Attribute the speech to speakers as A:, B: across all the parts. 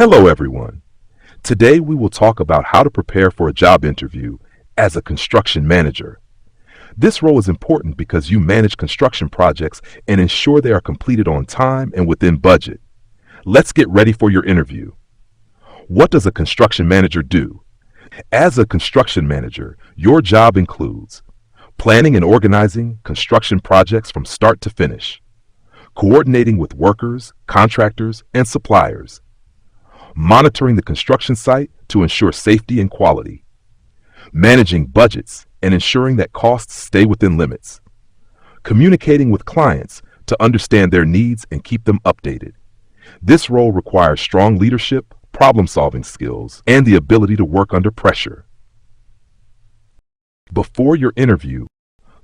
A: Hello, everyone. Today we will talk about how to prepare for a job interview as a construction manager. This role is important because you manage construction projects and ensure they are completed on time and within budget. Let's get ready for your interview. What does a construction manager do? As a construction manager, your job includes planning and organizing construction projects from start to finish, coordinating with workers, contractors, and suppliers, monitoring the construction site to ensure safety and quality, managing budgets and ensuring that costs stay within limits, communicating with clients to understand their needs and keep them updated. This role requires strong leadership, problem-solving skills, and the ability to work under pressure. Before your interview,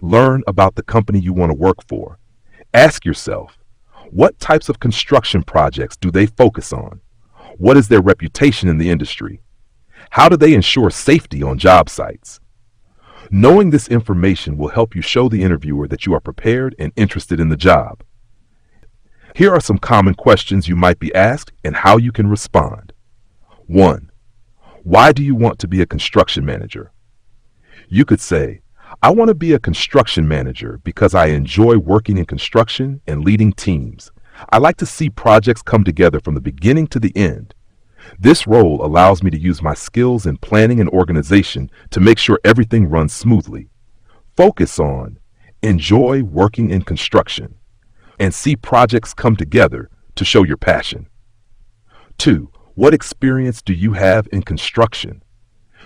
A: learn about the company you want to work for. Ask yourself, what types of construction projects do they focus on? What is their reputation in the industry? How do they ensure safety on job sites? Knowing this information will help you show the interviewer that you are prepared and interested in the job. Here are some common questions you might be asked and how you can respond. 1. Why do you want to be a construction manager? You could say, I want to be a construction manager because I enjoy working in construction and leading teams. I like to see projects come together from the beginning to the end. This role allows me to use my skills in planning and organization to make sure everything runs smoothly. Focus on enjoy working in construction and see projects come together to show your passion. 2. What experience do you have in construction?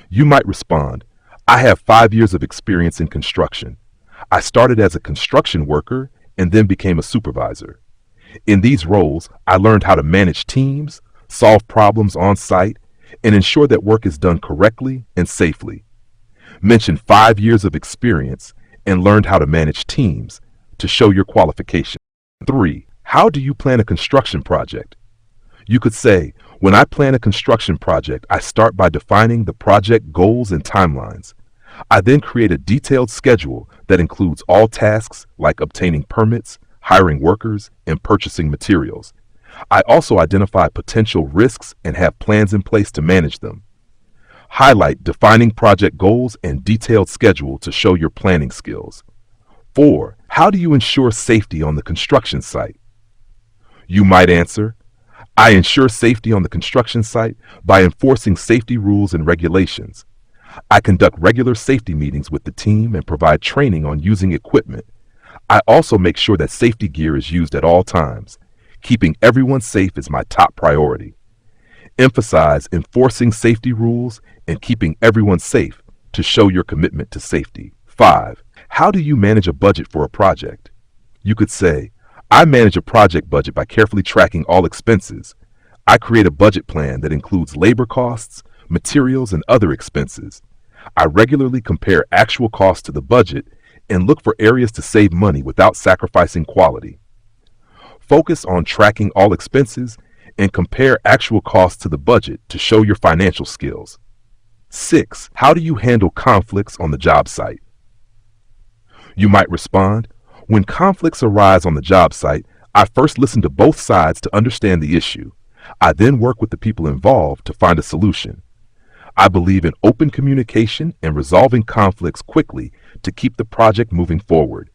A: You might respond, I have 5 years of experience in construction. I started as a construction worker and then became a supervisor. In these roles, I learned how to manage teams, solve problems on site, and ensure that work is done correctly and safely. Mention 5 years of experience and learned how to manage teams to show your qualifications. 3. How do you plan a construction project? You could say, when I plan a construction project, I start by defining the project goals and timelines. I then create a detailed schedule that includes all tasks like obtaining permits, hiring workers, and purchasing materials. I also identify potential risks and have plans in place to manage them. Highlight defining project goals and detailed schedule to show your planning skills. 4. How do you ensure safety on the construction site? You might answer, I ensure safety on the construction site by enforcing safety rules and regulations. I conduct regular safety meetings with the team and provide training on using equipment. I also make sure that safety gear is used at all times. Keeping everyone safe is my top priority. Emphasize enforcing safety rules and keeping everyone safe to show your commitment to safety. 5. How do you manage a budget for a project? You could say, I manage a project budget by carefully tracking all expenses. I create a budget plan that includes labor costs, materials, and other expenses. I regularly compare actual costs to the budget and look for areas to save money without sacrificing quality. Focus on tracking all expenses and compare actual costs to the budget to show your financial skills. 6. How do you handle conflicts on the job site? You might respond, when conflicts arise on the job site, I first listen to both sides to understand the issue. I then work with the people involved to find a solution. I believe in open communication and resolving conflicts quickly to keep the project moving forward.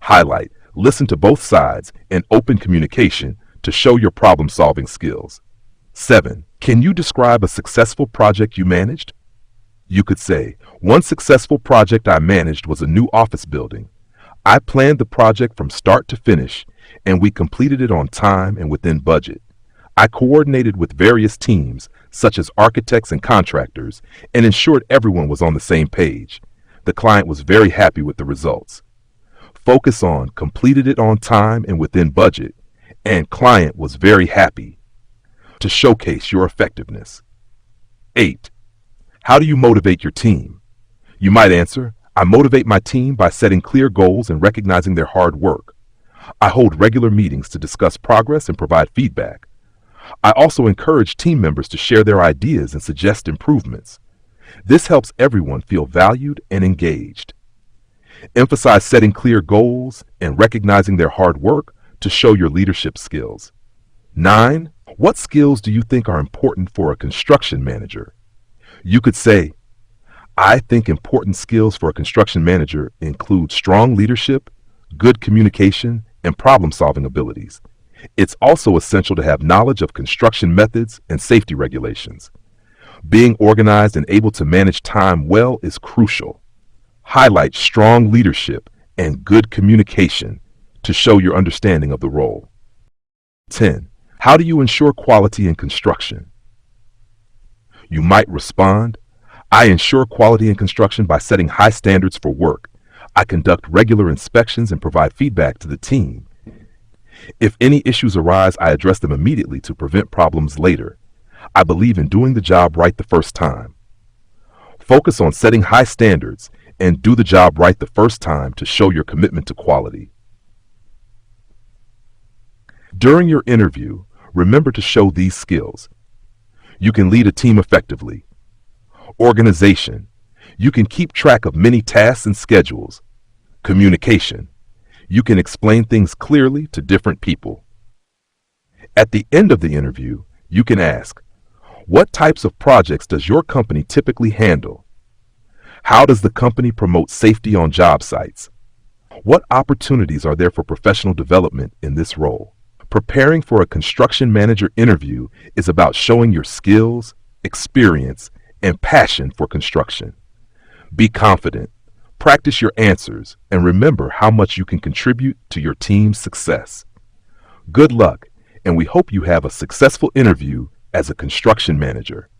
A: Highlight, listen to both sides, and open communication to show your problem-solving skills. 7. Can you describe a successful project you managed? You could say, one successful project I managed was a new office building. I planned the project from start to finish, and we completed it on time and within budget. I coordinated with various teams, such as architects and contractors, and ensured everyone was on the same page. The client was very happy with the results. Focus on completed it on time and within budget, and client was very happy to showcase your effectiveness. 8. How do you motivate your team? You might answer, I motivate my team by setting clear goals and recognizing their hard work. I hold regular meetings to discuss progress and provide feedback. I also encourage team members to share their ideas and suggest improvements. This helps everyone feel valued and engaged. Emphasize setting clear goals and recognizing their hard work to show your leadership skills. 9. What skills do you think are important for a construction manager? You could say, I think important skills for a construction manager include strong leadership, good communication, and problem-solving abilities. It's also essential to have knowledge of construction methods and safety regulations. Being organized and able to manage time well is crucial. Highlight strong leadership and good communication to show your understanding of the role. 10. How do you ensure quality in construction? You might respond, I ensure quality in construction by setting high standards for work. I conduct regular inspections and provide feedback to the team. If any issues arise, I address them immediately to prevent problems later. I believe in doing the job right the first time. Focus on setting high standards and do the job right the first time to show your commitment to quality. During your interview, remember to show these skills. You can lead a team effectively. Organization. You can keep track of many tasks and schedules. Communication. You can explain things clearly to different people. At the end of the interview, you can ask, what types of projects does your company typically handle? How does the company promote safety on job sites? What opportunities are there for professional development in this role? Preparing for a construction manager interview is about showing your skills, experience, and passion for construction. Be confident, practice your answers, and remember how much you can contribute to your team's success. Good luck, and we hope you have a successful interview as a construction manager.